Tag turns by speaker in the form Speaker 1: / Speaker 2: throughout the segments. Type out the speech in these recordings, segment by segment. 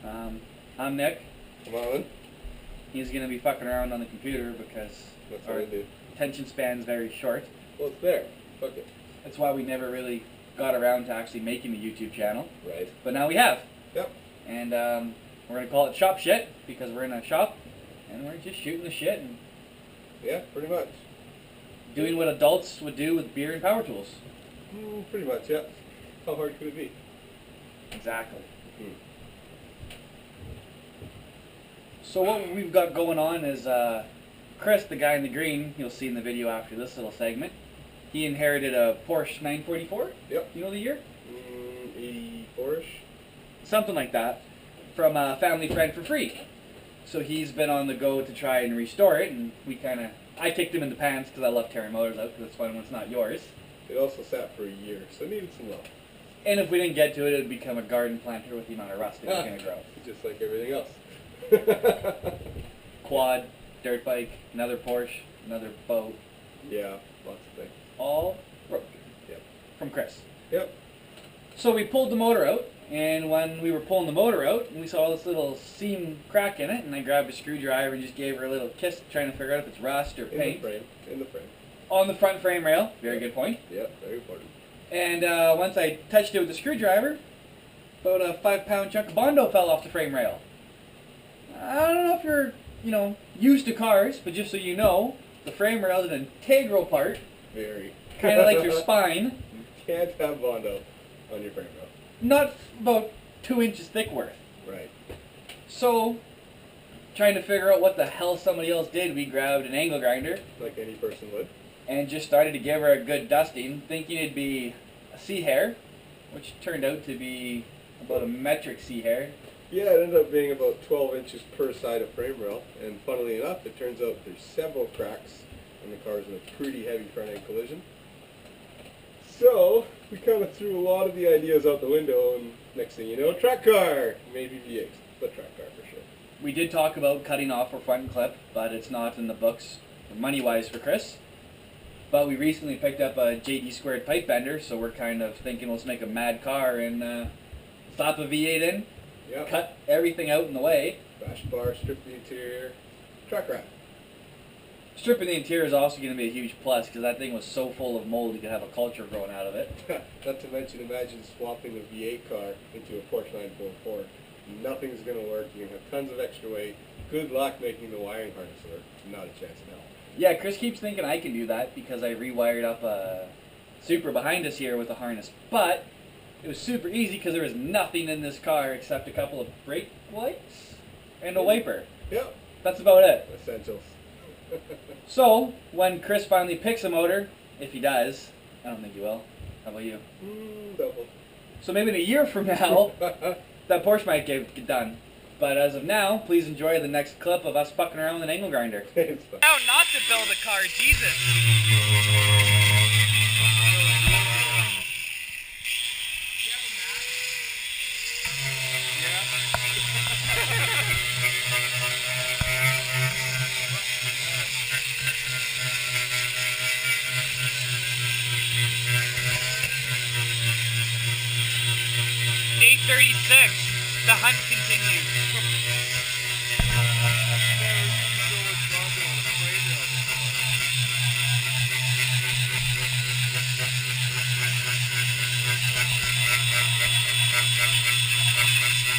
Speaker 1: I'm Nick.
Speaker 2: Come on.
Speaker 1: He's going to be fucking around on the computer because
Speaker 2: That's what
Speaker 1: our
Speaker 2: I do.
Speaker 1: attention span's very short.
Speaker 2: Well, it's there. Fuck it.
Speaker 1: That's why we never really got around to actually making a YouTube channel.
Speaker 2: Right.
Speaker 1: But now we have.
Speaker 2: Yep.
Speaker 1: And we're going to call it Shop Shit because we're in a shop and we're just shooting the shit and
Speaker 2: Yeah, pretty much.
Speaker 1: doing what adults would do with beer and power tools.
Speaker 2: Pretty much, yeah. How hard could it be?
Speaker 1: Exactly.
Speaker 2: Hmm.
Speaker 1: So what we've got going on is Chris, the guy in the green, you'll see in the video after this little segment, he inherited a Porsche 944.
Speaker 2: Yep.
Speaker 1: You know the year?
Speaker 2: 84-ish.
Speaker 1: Something like that, from a family friend for free. So he's been on the go to try and restore it, and I kicked him in the pants because I love tearing motors out because it's fun when it's not yours.
Speaker 2: It also sat for a year, so it needed some love.
Speaker 1: And if we didn't get to it, it would become a garden planter with the amount of rust it was going to grow.
Speaker 2: Just like everything else.
Speaker 1: Quad, dirt bike, another Porsche, another boat.
Speaker 2: Yeah, lots of things.
Speaker 1: All broken.
Speaker 2: Yep.
Speaker 1: From Chris.
Speaker 2: Yep.
Speaker 1: So we pulled the motor out, and when we were pulling the motor out, we saw this little seam crack in it, and I grabbed a screwdriver and just gave her a little kiss, trying to figure out if it's rust or paint.
Speaker 2: In the frame.
Speaker 1: On the front frame rail. Very good point.
Speaker 2: Yep, very important.
Speaker 1: And once I touched it with the screwdriver, about a 5-pound chunk of Bondo fell off the frame rail. I don't know if you're, used to cars, but just so you know, the frame rail is an integral part,
Speaker 2: Very.
Speaker 1: kind of like your spine.
Speaker 2: You can't have Bondo on your frame rail.
Speaker 1: Not about 2 inches thick worth.
Speaker 2: Right.
Speaker 1: So, trying to figure out what the hell somebody else did, we grabbed an angle grinder
Speaker 2: Like any person would.
Speaker 1: and just started to give her a good dusting, thinking it'd be a sea hair, which turned out to be about a metric sea hair.
Speaker 2: Yeah, it ended up being about 12 inches per side of frame rail, and funnily enough, it turns out there's several cracks, and the car's in a pretty heavy front-end collision. So, we kind of threw a lot of the ideas out the window, and next thing you know, track car! Maybe V8, but track car for sure.
Speaker 1: We did talk about cutting off our front clip, but it's not in the books money-wise for Chris. But we recently picked up a JD squared pipe bender, so we're kind of thinking let's make a mad car and slap a V8 in,
Speaker 2: Yep.
Speaker 1: cut everything out in the way.
Speaker 2: Bash bar, strip the interior, track wrap.
Speaker 1: Stripping the interior is also going to be a huge plus because that thing was so full of mold you could have a culture growing out of it.
Speaker 2: Not to mention, imagine swapping a V8 car into a Porsche 944. Nothing's going to work. You're going to have tons of extra weight. Good luck making the wiring harness work. Not a chance in hell.
Speaker 1: Yeah, Chris keeps thinking I can do that because I rewired up a Supra behind us here with a harness. But it was super easy because there was nothing in this car except a couple of brake lights and a wiper.
Speaker 2: Yep.
Speaker 1: That's about it.
Speaker 2: Essentials.
Speaker 1: So, when Chris finally picks a motor, if he does, I don't think he will. How about you?
Speaker 2: Double.
Speaker 1: So maybe in a year from now, that Porsche might get done. But as of now, please enjoy the next clip of us fucking around with an angle grinder.
Speaker 2: It's fine.
Speaker 1: How not to build a car, Jesus! Day 36. The hunt continues.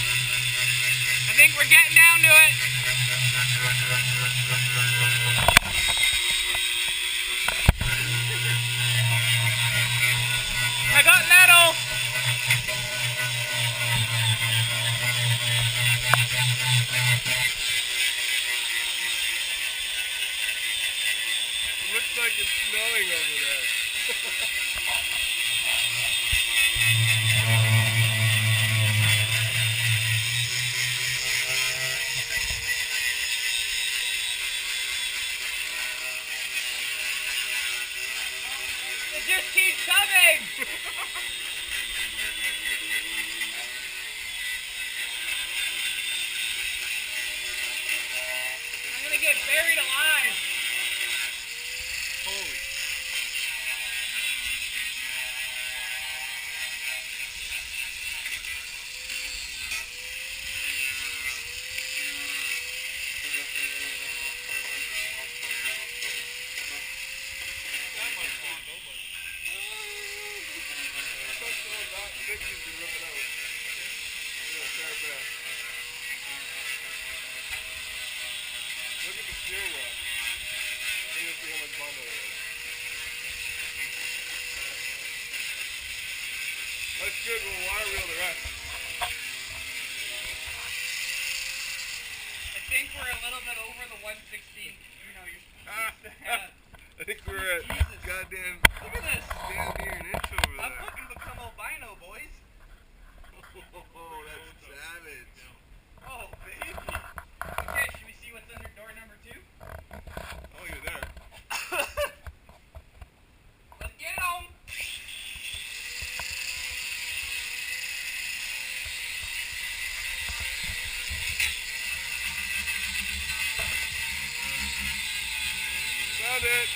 Speaker 1: I think we're getting down to it. I got metal.
Speaker 2: Looks like it's snowing over there.
Speaker 1: It just keeps coming. I'm gonna get buried alive.
Speaker 2: Holy. steering wheel. I think let's see how much bumble it is. That's good. We'll wire wheel the rest.
Speaker 1: I think we're a little bit over the 116. You know, you're supposed to have.
Speaker 2: I think we're at
Speaker 1: Jesus.
Speaker 2: goddamn.
Speaker 1: Look at this.
Speaker 2: Damn near an inch over
Speaker 1: I'm
Speaker 2: there.
Speaker 1: fucking become albino, boys.
Speaker 2: Oh, that's savage.
Speaker 1: Oh, baby. Okay, should we see what's under door number 2?
Speaker 2: Oh, you're there.
Speaker 1: Let's get it on.
Speaker 2: Found it.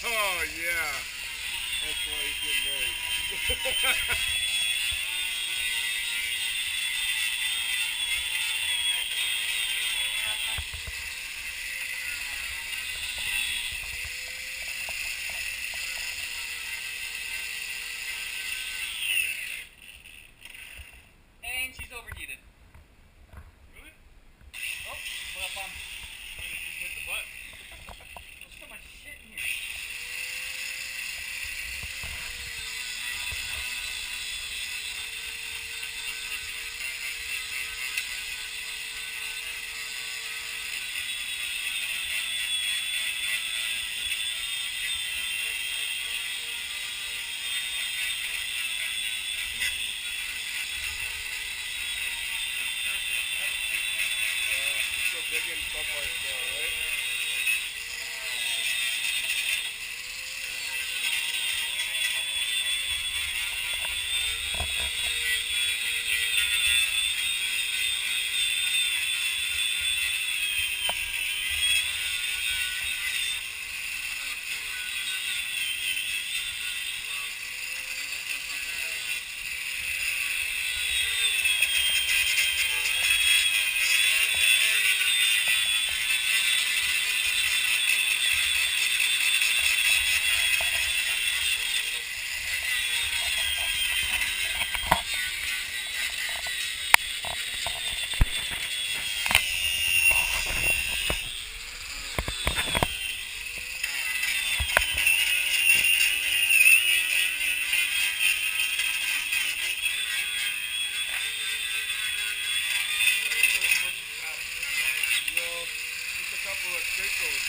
Speaker 2: Oh, yeah. That's why he's getting married.
Speaker 1: And she's overheated.
Speaker 2: Really?
Speaker 1: Oh, put up on.
Speaker 2: Might have just hit the butt.
Speaker 1: There's so much shit in here.
Speaker 2: It's so big in some parts now, right? Well, just a couple of crinkles.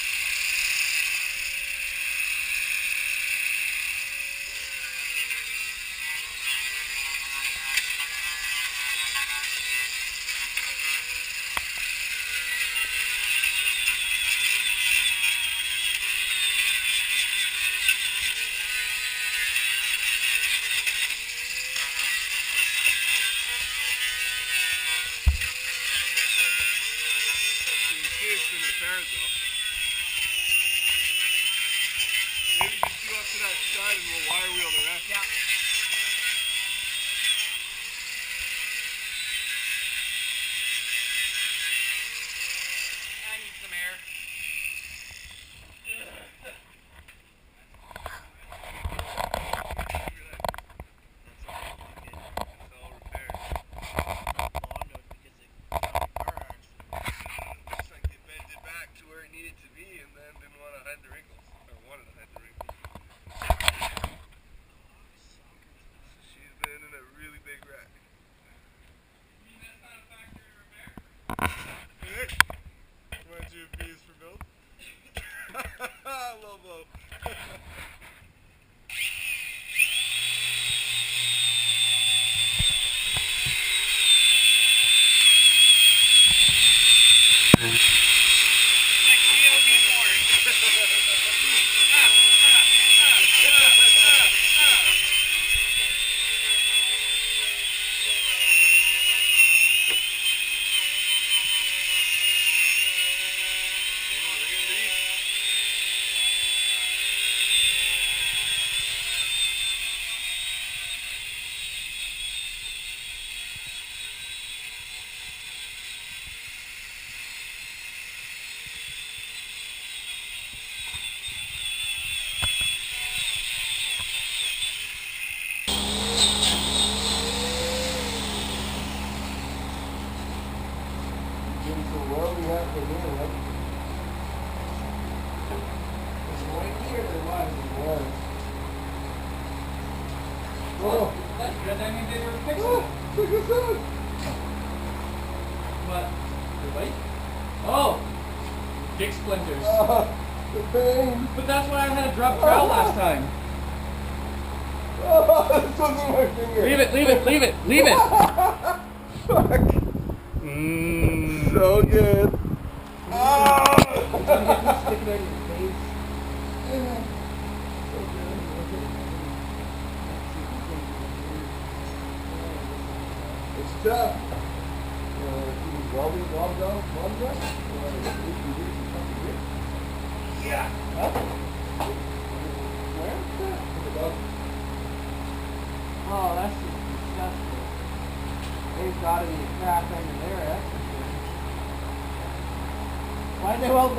Speaker 2: You can see it's been repaired though. Maybe just go up to that side and we'll wire wheel the rest.
Speaker 1: Yeah. I need some air.
Speaker 2: It's all repaired. It's like they bent it back to where it needed to be and then didn't want to hide the wrinkles. Or wanted to hide the wrinkles. She's been in a really big wreck.
Speaker 1: You mean that's not a factory repair?
Speaker 2: Nick, want to do B's for Bill? Lobo.
Speaker 1: Like GOB board.
Speaker 2: so well we have to do it.
Speaker 1: It's right here there was.
Speaker 2: Yeah.
Speaker 1: Oh, that's good. That means they were fixing
Speaker 2: Oh,
Speaker 1: it.
Speaker 2: check this out.
Speaker 1: What? The bike? Oh! Dick splinters.
Speaker 2: The pain.
Speaker 1: But that's why I had a drop trowel last time.
Speaker 2: This wasn't my finger.
Speaker 1: Leave it, leave it, leave it, leave it!
Speaker 2: Fuck. So good.
Speaker 1: Stick it on your face.
Speaker 2: It's tough.
Speaker 1: Yeah. Huh?
Speaker 2: Where?
Speaker 1: Oh, that's just disgusting. There's gotta be a crap under there, that's for sure. Why'd they weld